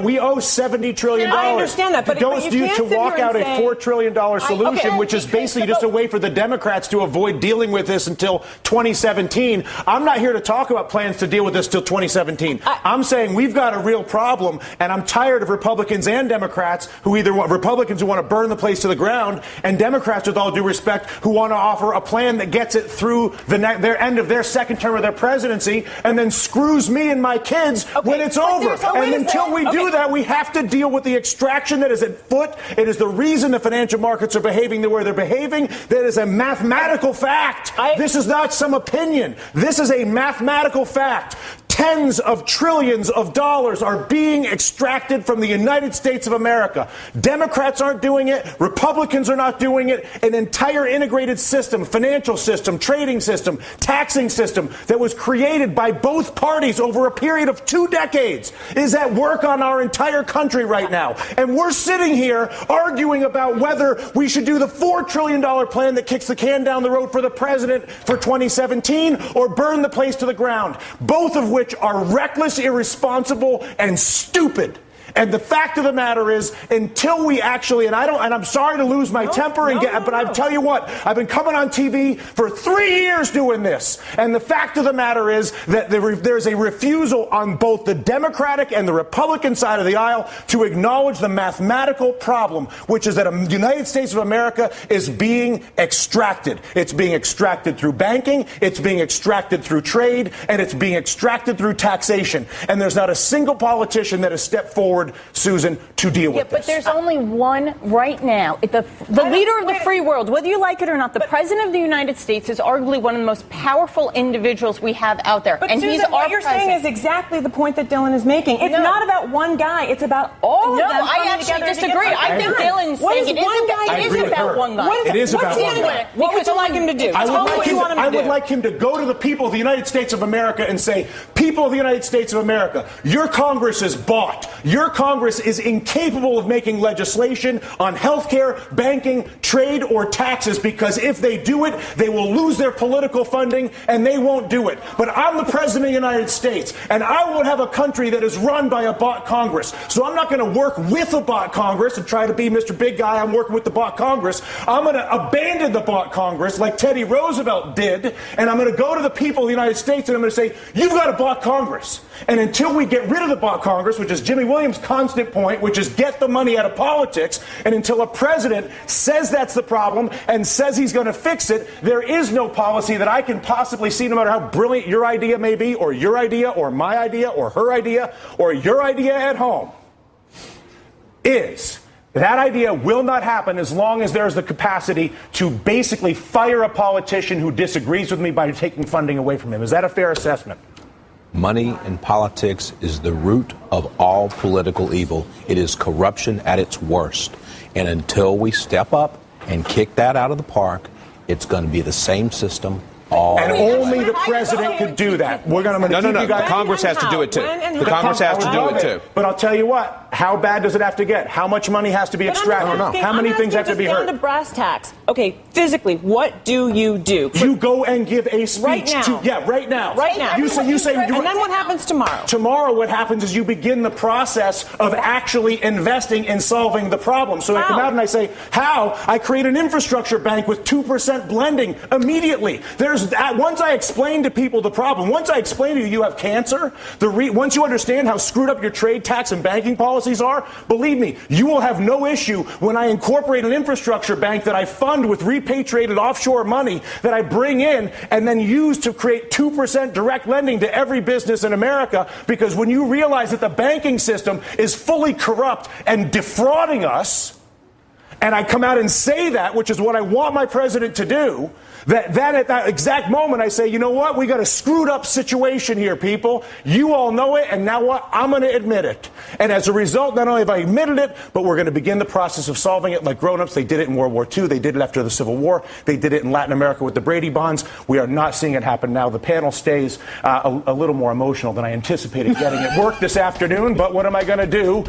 We owe $70 trillion. I understand that, but it goes you to walk out a $4 trillion solution, which is basically just a way for the Democrats to avoid dealing with this until 2017. I'm not here to talk about plans to deal with this till 2017. I'm saying we've got a real problem, and I'm tired of Republicans and Democrats who either want Republicans who want to burn the place to the ground, and Democrats, with all due respect, who want to offer a plan that gets it through their end of their second term of their presidency, and then screws me and my kids when it's over. And until we do that, we have to deal with the extraction that is at foot. It is the reason the financial markets are behaving the way they're behaving. That is a mathematical fact. This is not some opinion. This is a mathematical fact. Tens of trillions of dollars are being extracted from the United States of America. Democrats aren't doing it. Republicans are not doing it. An entire integrated system, financial system, trading system, taxing system that was created by both parties over a period of 2 decades is at work on our entire country right now. And we're sitting here arguing about whether we should do the $4 trillion plan that kicks the can down the road for the president for 2017 or burn the place to the ground, both of which are reckless, irresponsible, and stupid. And the fact of the matter is, until we actually, and I'm sorry to lose my temper, but I tell you what, I've been coming on TV for 3 years doing this. And the fact of the matter is that there's a refusal on both the Democratic and the Republican side of the aisle to acknowledge the mathematical problem, which is that the United States of America is being extracted. It's being extracted through banking, it's being extracted through trade, and it's being extracted through taxation. And there's not a single politician that has stepped forward, Susan, to deal with this. But there's only one right now. The leader of the free world, whether you like it or not, the president of the United States is arguably one of the most powerful individuals we have out there. But and Susan, he's what you're saying is exactly the point that Dylan is making. It's not about one guy. It's about all of them. No, I actually disagree. I think Dylan's saying it is about one guy. It is about one guy. What would you like him to do? I would like him to go to the people of the United States of America and say, people of the United States of America, your Congress is bought. Your Congress is incapable of making legislation on health care, banking, trade, or taxes, because if they do it, they will lose their political funding, and they won't do it. But I'm the president of the United States, and I will have a country that is run by a bought Congress. So I'm not going to work with a bought Congress and try to be Mr. Big Guy. I'm working with the bought Congress. I'm going to abandon the bought Congress like Teddy Roosevelt did, and I'm going to go to the people of the United States, and I'm going to say, you've got a bought Congress. And until we get rid of the bought Congress, which is Jimmy Williams' constant point, which is get the money out of politics, and until a president says that's the problem and says he's going to fix it, there is no policy that I can possibly see, no matter how brilliant your idea may be, or your idea, or my idea, or her idea, or your idea at home, is that idea will not happen as long as there's the capacity to basically fire a politician who disagrees with me by taking funding away from him. Is that a fair assessment? Money in politics is the root of all political evil. It is corruption at its worst. And until we step up and kick that out of the park, it's going to be the same system all and only the president could do that. We're going to No. you guys. Congress has to do it too. The Congress has to do it too. But I'll tell you what. How bad does it have to get? How much money has to be extracted? How many things have to be heard? Down to brass tacks. Okay, physically, what do? You go and give a speech right now. Right now. Right now. You say. And then what happens tomorrow? Tomorrow, what happens is you begin the process of actually investing in solving the problem. So I come out and I say, how? I create an infrastructure bank with 2% blending immediately. Once I explain to people the problem, once I explain to you have cancer, once you understand how screwed up your trade, tax, and banking policies are, believe me, you will have no issue when I incorporate an infrastructure bank that I fund with repatriated offshore money that I bring in and then use to create 2% direct lending to every business in America. Because when you realize that the banking system is fully corrupt and defrauding us, and I come out and say that, which is what I want my president to do, that at that exact moment I say, you know what, we got a screwed up situation here, people. You all know it, and now what? I'm going to admit it. And as a result, not only have I admitted it, but we're going to begin the process of solving it like grown-ups. They did it in World War II. They did it after the Civil War. They did it in Latin America with the Brady bonds. We are not seeing it happen now. The panel stays a little more emotional than I anticipated getting at work this afternoon, but what am I going to do?